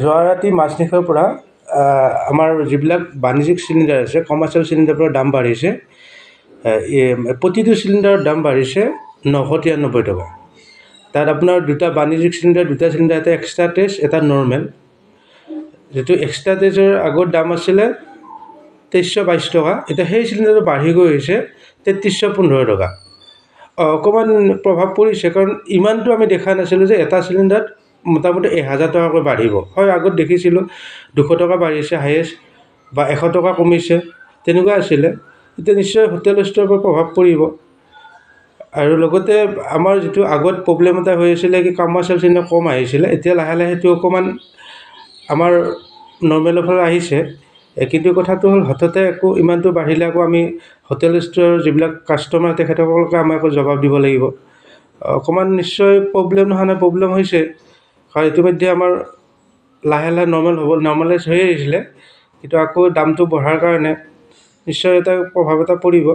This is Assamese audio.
যোৱা ৰাতি মাজনিশাৰ পৰা আমাৰ যিবিলাক বাণিজ্যিক চিলিণ্ডাৰ আছে কমাৰ্চিয়েল চিলিণ্ডাৰবোৰৰ দাম বাঢ়িছে। প্ৰতিটো চিলিণ্ডাৰৰ দাম বাঢ়িছে 993 টকা। তাত আপোনাৰ দুটা বাণিজ্যিক চিলিণ্ডাৰ, দুটা চিলিণ্ডাৰ, এটা এক্সট্ৰা টেজ, এটা নৰ্মেল। যিটো এক্সট্ৰা টেজৰ আগৰ দাম আছিলে 2322 টকা, এতিয়া সেই চিলিণ্ডাৰটো বাঢ়ি গৈ হৈছে 3315 টকা। অকণমান প্ৰভাৱ পৰিছে, কাৰণ ইমানটো আমি দেখা নাছিলোঁ যে এটা চিলিণ্ডাৰত মোটামুটি 1000 টকাকৈ বাঢ়িব। হয়, আগত দেখিছিলোঁ 200 টকা বাঢ়িছে হায়েষ্ট, বা 100 টকা কমিছে, তেনেকুৱা আছিলে। এতিয়া নিশ্চয় হোটেল ষ্ট'ৰৰ পৰা প্ৰভাৱ পৰিব। আৰু লগতে আমাৰ যিটো আগত প্ৰব্লেম এটা হৈ আছিলে কি কমাৰ্চিয়েল চিলিণ্ডাৰ কম আহিছিলে, এতিয়া লাহে লাহে সেইটো অকণমান আমাৰ নৰ্মেলৰ ফালে আহিছে। কিন্তু কথাটো হ'ল হঠাতে ইমানটো বাঢ়িলে আকৌ আমি হোটেল ষ্ট'ৰৰ যিবিলাক কাষ্টমাৰ তেখেতসকলকে আমি আকৌ জবাব দিব লাগিব। অকণমান নিশ্চয় প্ৰব্লেম নোহোৱা নাই, প্ৰব্লেম হৈছে। কাৰণ ইতিমধ্যে আমাৰ লাহে লাহে নৰ্মেলাইজ হৈ আহিছিলে, কিন্তু আকৌ দামটো বঢ়াৰ কাৰণে নিশ্চয় এটা প্ৰভাৱ এটা পৰিব।